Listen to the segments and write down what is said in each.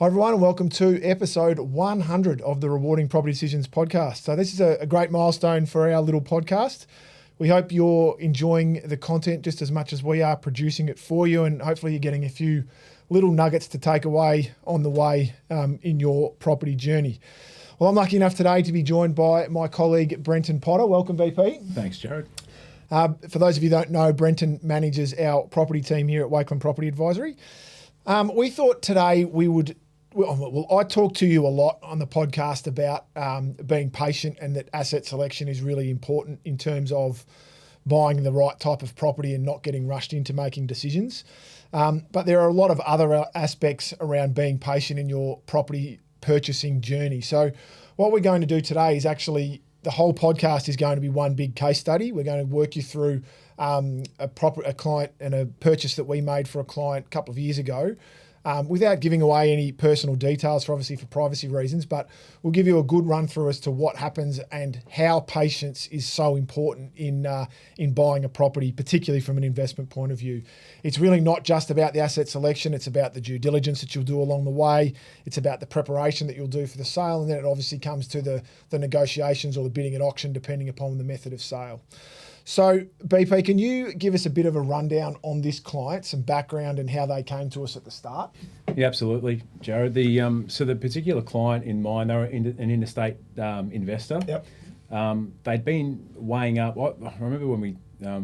Hi everyone and welcome to episode 100 of the Rewarding Property Decisions podcast. So this is a great milestone for our little podcast. We hope you're enjoying the content just as much as we are producing it for you, and hopefully you're getting a few little nuggets to take away on the way in your property journey. Well, I'm lucky enough today to be joined by my colleague Brenton Potter. Welcome, VP. Thanks, Jarrod. For those of you who don't know, Brenton manages our property team here at Wakelin Property Advisory. We thought today I talk to you a lot on the podcast about being patient and that asset selection is really important in terms of buying the right type of property and not getting rushed into making decisions. But there are a lot of other aspects around being patient in your property purchasing journey. So what we're going to do today is actually, the whole podcast is going to be one big case study. We're going to work you through a client and a purchase that we made for a client a couple of years ago. Without giving away any personal details, for privacy reasons, but we'll give you a good run through as to what happens and how patience is so important in buying a property, particularly from an investment point of view. It's really not just about the asset selection, it's about the due diligence that you'll do along the way, it's about the preparation that you'll do for the sale, and then it obviously comes to the negotiations or the bidding at auction, depending upon the method of sale. So, BP, can you give us a bit of a rundown on this client, some background and how they came to us at the start? Yeah, absolutely, Jarrod. So the particular client in mind, they were an interstate investor. Yep. They'd been weighing up. I remember when we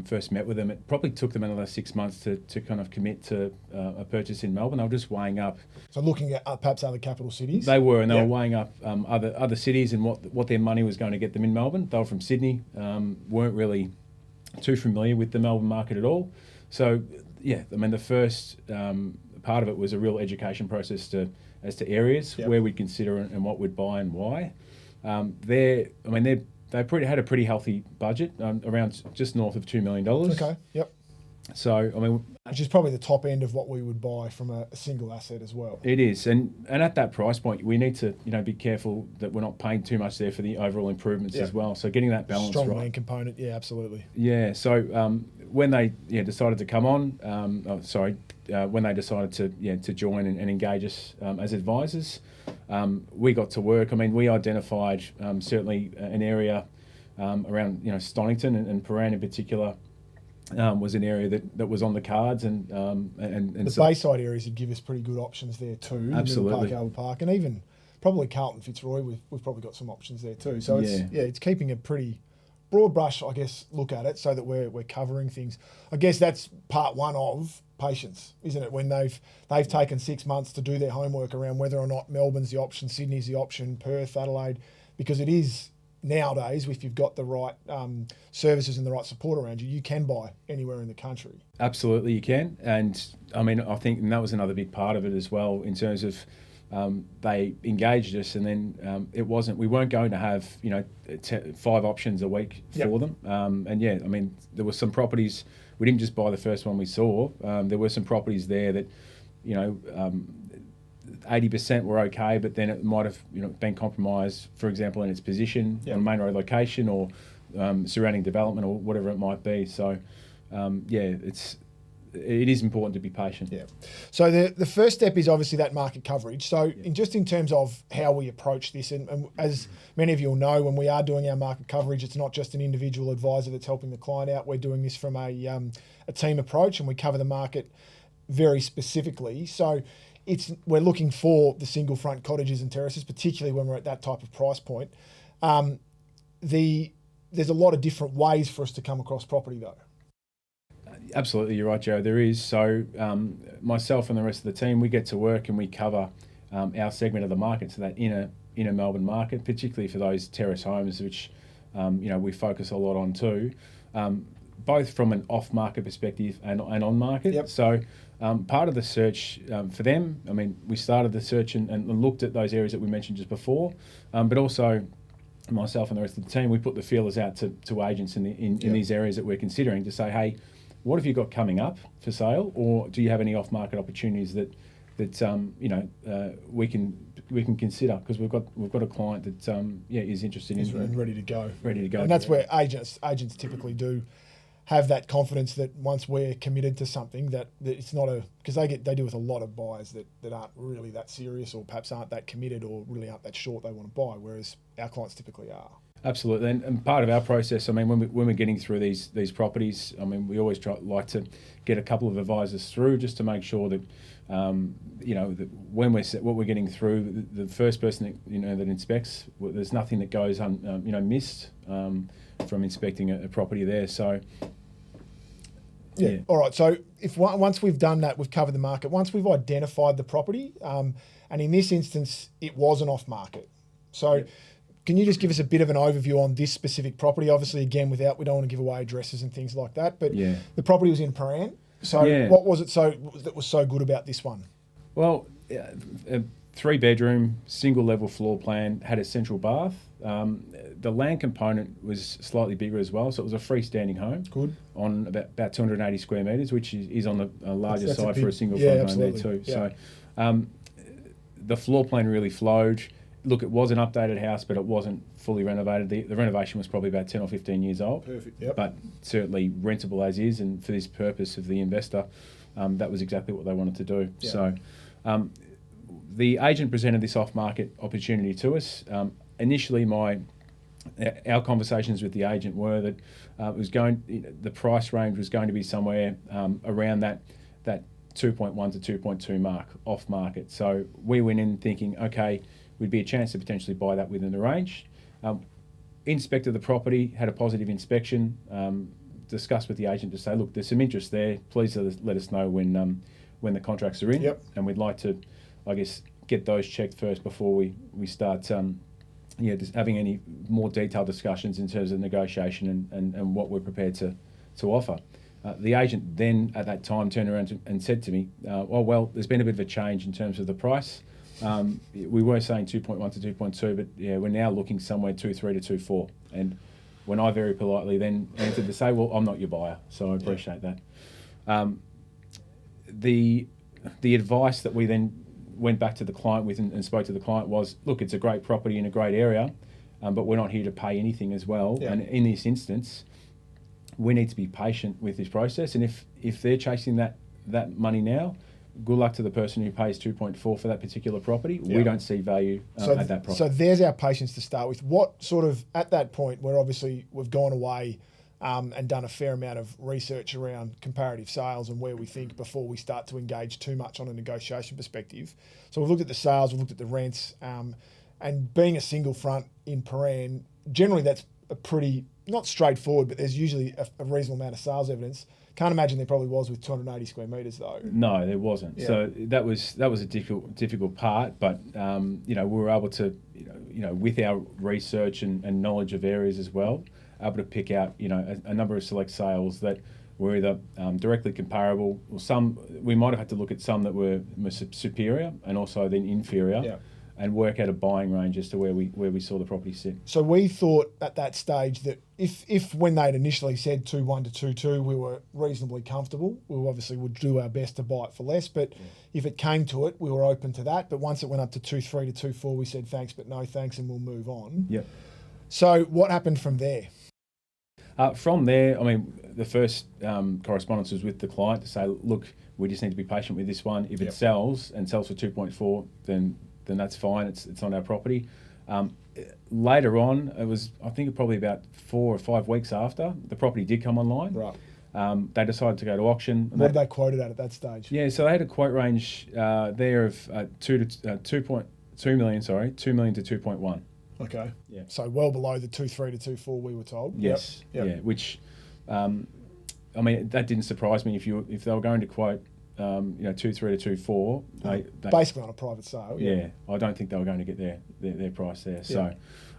first met with them, it probably took them another 6 months to kind of commit to a purchase in Melbourne. They were just weighing up. So looking at perhaps other capital cities? They were, and they were weighing up other cities and what their money was going to get them in Melbourne. They were from Sydney, weren't really too familiar with the Melbourne market at all. So, yeah, I mean, the first part of it was a real education process as to areas where we'd consider and what we'd buy and why. They had a pretty healthy budget, around just north of $2 million. Okay, yep. So, I mean, which is probably the top end of what we would buy from a single asset as well. It is, and at that price point, we need to be careful that we're not paying too much there for the overall improvements as well. So getting that balance strong right. land component, yeah, absolutely. Yeah. So when they decided to come on, when they decided to join and engage us as advisors, we got to work. I mean, we identified certainly an area around Stonington and Paran in particular. Was an area that was on the cards, and the Bayside areas would give us pretty good options there too. Absolutely, Park Albert Park, and even probably Carlton Fitzroy. We've probably got some options there too. So it's keeping a pretty broad brush, I guess, look at it so that we're covering things. I guess that's part one of patience, isn't it? When they've taken 6 months to do their homework around whether or not Melbourne's the option, Sydney's the option, Perth, Adelaide, because it is. Nowadays, if you've got the right services and the right support around you, you can buy anywhere in the country. Absolutely, you can. And I mean, I think that was another big part of it as well, in terms of they engaged us, and then we weren't going to have 5 options a week for them. I mean, there were some properties. We didn't just buy the first one we saw. There were some properties there that 80% were okay, but then it might have been compromised, for example, in its position on a main road location or surrounding development or whatever it might be. So, it is important to be patient. Yeah. So the first step is obviously that market coverage. So in terms of how we approach this, and as many of you will know, when we are doing our market coverage, it's not just an individual advisor that's helping the client out. We're doing this from a team approach, and we cover the market very specifically. So we're looking for the single front cottages and terraces, particularly when we're at that type of price point. There's a lot of different ways for us to come across property though. Absolutely, you're right, Joe. There is. So myself and the rest of the team, we get to work and we cover our segment of the market, so that inner Melbourne market, particularly for those terrace homes, which we focus a lot on too, both from an off-market perspective and on-market. Yep. So part of the search for them, I mean, we started the search and looked at those areas that we mentioned just before, but also myself and the rest of the team, we put the feelers out to agents in these areas that we're considering to say, hey, what have you got coming up for sale, or do you have any off-market opportunities that we can consider, because we've got a client that is interested in ready to go. And that's where agents typically do have that confidence that once we're committed to something that it's not because they deal with a lot of buyers that aren't really that serious or perhaps aren't that committed or really aren't that short they want to buy, whereas our clients typically are. Absolutely, and part of our process, I mean, when we're getting through these properties, I mean, we always like to get a couple of advisors through just to make sure that, that when what we're getting through, the first person that that inspects, there's nothing that goes missed from inspecting a property there. So. Yeah. All right. So once we've done that, we've covered the market. Once we've identified the property, and in this instance, it was an off market. So. Yep. Can you just give us a bit of an overview on this specific property? Obviously, again, we don't want to give away addresses and things like that, but the property was in Paran. So what was it that was so good about this one? Well, a 3-bedroom, single level floor plan, had a central bath. The land component was slightly bigger as well, so it was a freestanding home. Good. On about 280 square metres, which is on the larger side for a single front home there too. Yeah. So the floor plan really flowed. Look, it was an updated house, but it wasn't fully renovated. The renovation was probably about 10 or 15 years old. Perfect, yep. But certainly rentable as is, and for this purpose of the investor, that was exactly what they wanted to do. Yep. So the agent presented this off-market opportunity to us. Initially, our conversations with the agent were that the price range was going to be somewhere around that 2.1 to 2.2 mark off market. So we went in thinking, okay, would be a chance to potentially buy that within the range. Inspected the property, had a positive inspection, discussed with the agent to say, look, there's some interest there. Please let us know when the contracts are in. Yep. And we'd like to, I guess, get those checked first before we start just having any more detailed discussions in terms of negotiation and what we're prepared to offer. The agent then at that time turned around and said to me, well, there's been a bit of a change in terms of the price. We were saying 2.1 to 2.2, but we're now looking somewhere 2.3 to 2.4. And when I very politely then answered to say, well, I'm not your buyer, so I appreciate that. The advice that we then went back to the client with and spoke to the client was, look, it's a great property in a great area, but we're not here to pay anything as well. Yeah. And in this instance, we need to be patient with this process. And if they're chasing that money now, good luck to the person who pays 2.4 for that particular property. Yep. We don't see value at that property. So there's our patience to start with. What sort of, at that point where obviously we've gone away and done a fair amount of research around comparative sales and where we think before we start to engage too much on a negotiation perspective. So we've looked at the sales, we've looked at the rents, and being a single front in Paran, generally that's a pretty, not straightforward, but there's usually a reasonable amount of sales evidence. Can't imagine there probably was with 280 square metres though. No, there wasn't. Yeah. So that was a difficult part, but we were able to, with our research and knowledge of areas as well, able to pick out, a number of select sales that were either directly comparable, or some we might have had to look at some that were superior and also then inferior. Yeah. And work out a buying range as to where we saw the property sit. So we thought at that stage that if when they'd initially said 2.1 to 2.2, we were reasonably comfortable. We obviously would do our best to buy it for less, but if it came to it, we were open to that. But once it went up to 2.3 to 2.4, we said thanks, but no thanks, and we'll move on. Yep. So what happened from there? From there, I mean, the first correspondence was with the client to say, look, we just need to be patient with this one. If it sells for 2.4, then that's fine. It's on our property. Later on, it was, I think, probably about 4 or 5 weeks after the property did come online. Right. They decided to go to auction. What did they quote it at that stage? Yeah, so they had a quote range there of 2 million to 2.1. Okay. Yeah. So well below the 2.3 to 2.4 we were told. Yes. Yep. Yeah. Which, I mean, that didn't surprise me if they were going to quote. 2.3 to 2.4. They basically on a private sale. Yeah, I don't think they were going to get their price there. Yeah.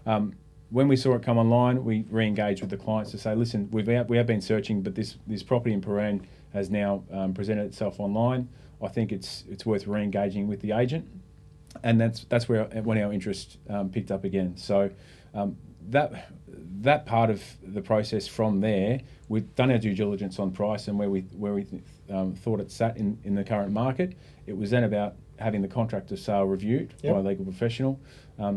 So, when we saw it come online, we re-engaged with the clients to say, listen, we have been searching, but this property in Paran has now presented itself online. I think it's worth re-engaging with the agent, and that's when our interest picked up again. So, that part of the process from there, we've done our due diligence on price and where we thought it sat in the current market. It was then about having the contract of sale reviewed by a legal professional.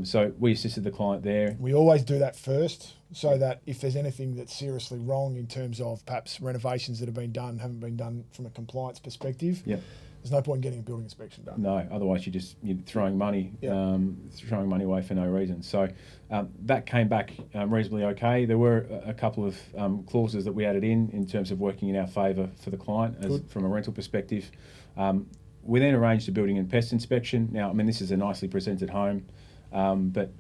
So we assisted the client there. We always do that first, so that if there's anything that's seriously wrong in terms of perhaps renovations that have been done, haven't been done from a compliance perspective, there's no point in getting a building inspection done. No, otherwise you're throwing money away for no reason. So that came back reasonably okay. There were a couple of clauses that we added in terms of working in our favour for the client from a rental perspective. We then arranged a building and pest inspection. Now, I mean, this is a nicely presented home, but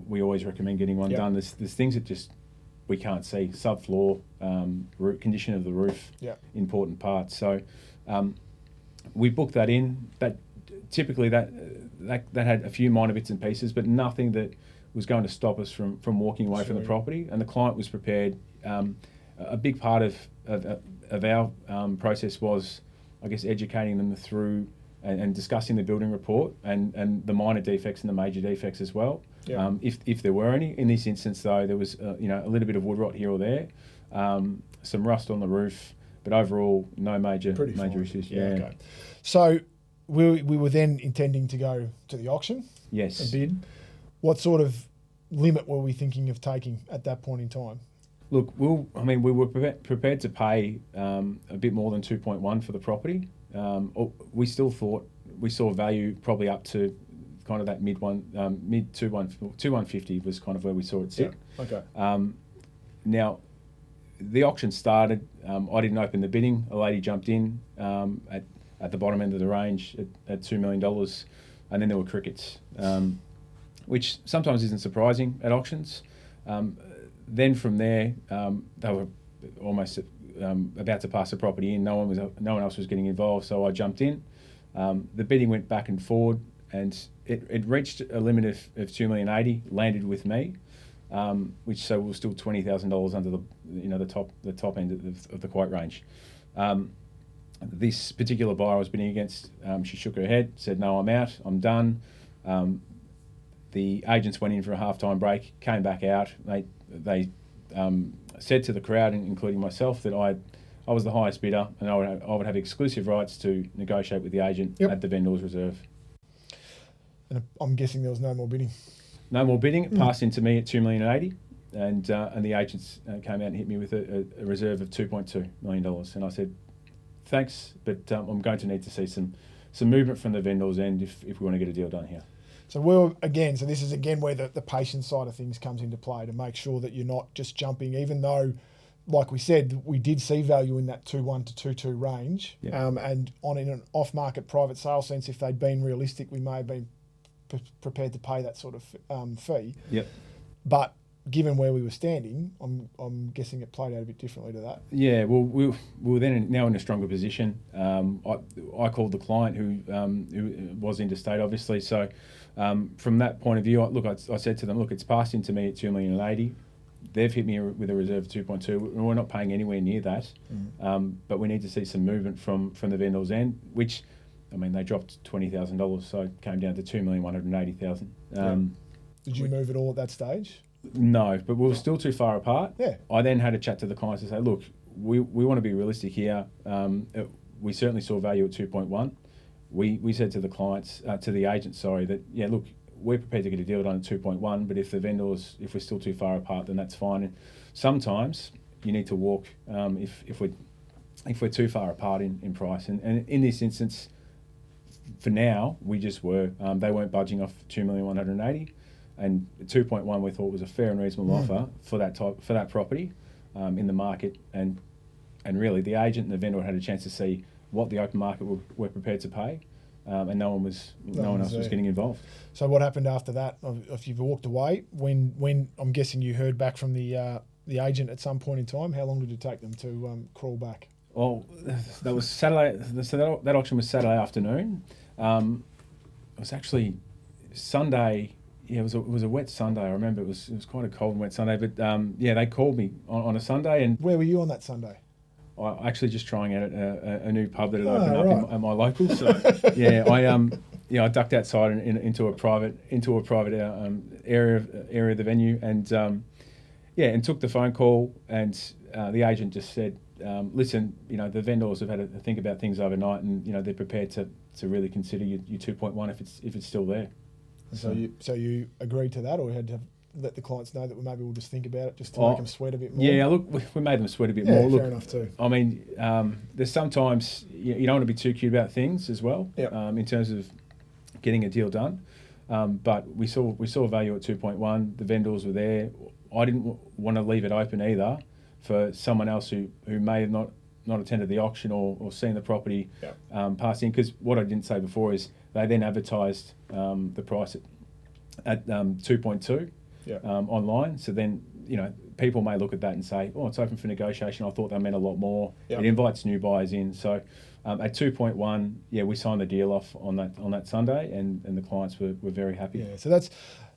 we always recommend getting one done. There's things that just we can't see. Subfloor, condition of the roof, important parts. So we booked that in. That typically that had a few minor bits and pieces, but nothing that was going to stop us from walking away from the property. And the client was prepared. A big part of our process was, I guess, educating them through and discussing the building report and the minor defects and the major defects as well. If there were any. In this instance, though, there was a little bit of wood rot here or there, some rust on the roof, but overall no major issues. Okay. So we were then intending to go to the auction. Yes. A bid. What sort of limit were we thinking of taking at that point in time? Look, we were prepared to pay a bit more than 2.1 for the property. We still thought we saw value probably up to kind of that mid 150 was kind of where we saw it sit. Yeah. Okay. Now, the auction started. I didn't open the bidding. A lady jumped in at the bottom end of the range at $2 million, and then there were crickets, which sometimes isn't surprising at auctions. Then from there, they were almost about to pass the property in. No one else was getting involved, so I jumped in. The bidding went back and forward, and it reached a limit of $2,080,000, landed with me, which so was still $20,000 under the top end of the quote range. This particular buyer I was bidding against, she shook her head, said, "No, I'm out. I'm done." The agents went in for a halftime break, came back out. They said to the crowd, including myself, that I was the highest bidder, and I would have exclusive rights to negotiate with the agent at the vendor's reserve. And I'm guessing there was no more bidding. No more bidding. It passed into me at $2,080,000, and the agents came out and hit me with a reserve of $2.2 million. And I said, "Thanks, but I'm going to need to see some movement from the vendor's end if we want to get a deal done here." So this is again where the patience side of things comes into play, to make sure that you're not just jumping, even though, like we said, we did see value in that 2.1 to 2.2 range. And in an off-market private sale sense, if they'd been realistic, we may have been prepared to pay that sort of fee. But given where we were standing, I'm guessing it played out a bit differently to that. Yeah, well, we were then now in a stronger position. I called the client who was interstate, obviously. So from that point of view, I said to them, "Look, it's passed into me at $2,080,000. They've hit me with a reserve of 2.2. We're not paying anywhere near that, but we need to see some movement from the vendor's end," which, I mean, they dropped $20,000, so it came down to $2,180,000. Did you move at all at that stage? No, but we were still too far apart. Yeah. I then had a chat to the clients and say, "Look, we want to be realistic here. We certainly saw value at 2.1. We said to the clients, to the agent, that, yeah, look, we're prepared to get a deal done at 2.1, but if we're still too far apart, then that's fine. And sometimes you need to walk if we're too far apart in price. And in this instance, for now, we just were. They weren't budging off $2,180,000. And 2.1 we thought was a fair and reasonable offer for that property in the market, and really the agent and the vendor had a chance to see what the open market were prepared to pay, and no one else was getting involved. So what happened after that? If you've walked away, when I'm guessing you heard back from the agent at some point in time, how long did it take them to crawl back? Well, that was Saturday. So that auction was Saturday afternoon. It was actually Sunday. Yeah, it was a wet Sunday. I remember it was quite a cold and wet Sunday. But they called me on a Sunday. And where were you on that Sunday? I actually just trying out a new pub that had opened up in my local. So I ducked outside into a private area of the venue, and and took the phone call, and the agent just said, listen, the vendors have had to think about things overnight, and they're prepared to really consider your 2.1 if it's still there. So you agreed to that, or you had to let the clients know that maybe we'll just think about it just to make them sweat a bit more? Yeah, look, we made them sweat a bit Yeah, more. Look, fair enough too. I mean, there's sometimes you don't want to be too cute about things as well. Yep. In terms of getting a deal done. But we saw value at 2.1. The vendors were there. I didn't want to leave it open either for someone else who may have not attended the auction or seen the property pass in. Because what I didn't say before is they then advertised the price at 2.2 online. So then people may look at that and say, oh, it's open for negotiation. I thought that meant a lot more. It invites new buyers in. So at 2.1, we signed the deal off on that Sunday, and the clients were very happy. Yeah, so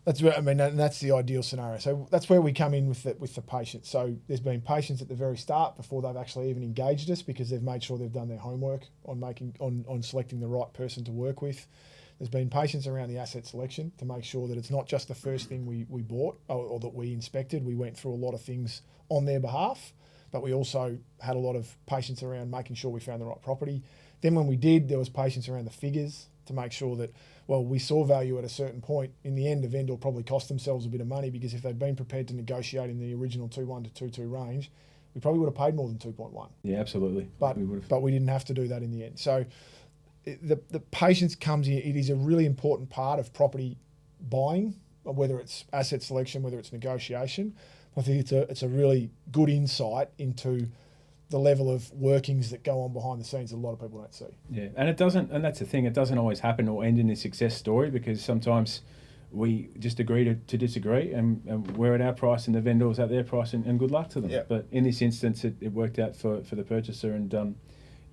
that's where, and that's the ideal scenario. So that's where we come in with the patience. So there's been patience at the very start before they've actually even engaged us, because they've made sure they've done their homework on selecting the right person to work with. There's been patience around the asset selection to make sure that it's not just the first thing we bought or that we inspected. We went through a lot of things on their behalf, but we also had a lot of patience around making sure we found the right property. Then when we did, there was patience around the figures to make sure that, well, we saw value at a certain point. In the end, the vendor probably cost themselves a bit of money, because if they'd been prepared to negotiate in the original 2.1 to 2.2 range, we probably would have paid more than 2.1. Yeah, absolutely. But we didn't have to do that in the end. So the patience comes in. It is a really important part of property buying, whether it's asset selection, whether it's negotiation. I think it's a really good insight into the level of workings that go on behind the scenes that a lot of people don't see. Yeah, and that's the thing, it doesn't always happen or end in a success story, because sometimes we just agree to disagree, and we're at our price and the vendor's at their price, and good luck to them. Yep. But in this instance, it worked out for the purchaser, and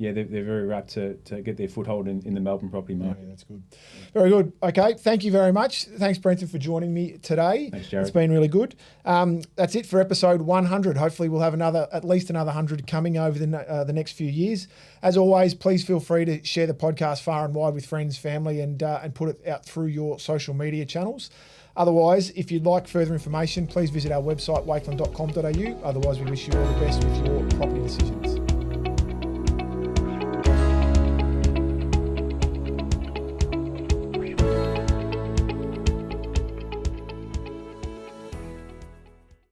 they're very rapt to get their foothold in the Melbourne property market. Yeah, that's good. Very good. Okay, thank you very much. Thanks, Brenton, for joining me today. Thanks, Jarrod. It's been really good. That's it for episode 100. Hopefully we'll have at least another 100 coming over the next few years. As always, please feel free to share the podcast far and wide with friends, family, and put it out through your social media channels. Otherwise, if you'd like further information, please visit our website, wakelin.com.au. Otherwise, we wish you all the best with your property decisions.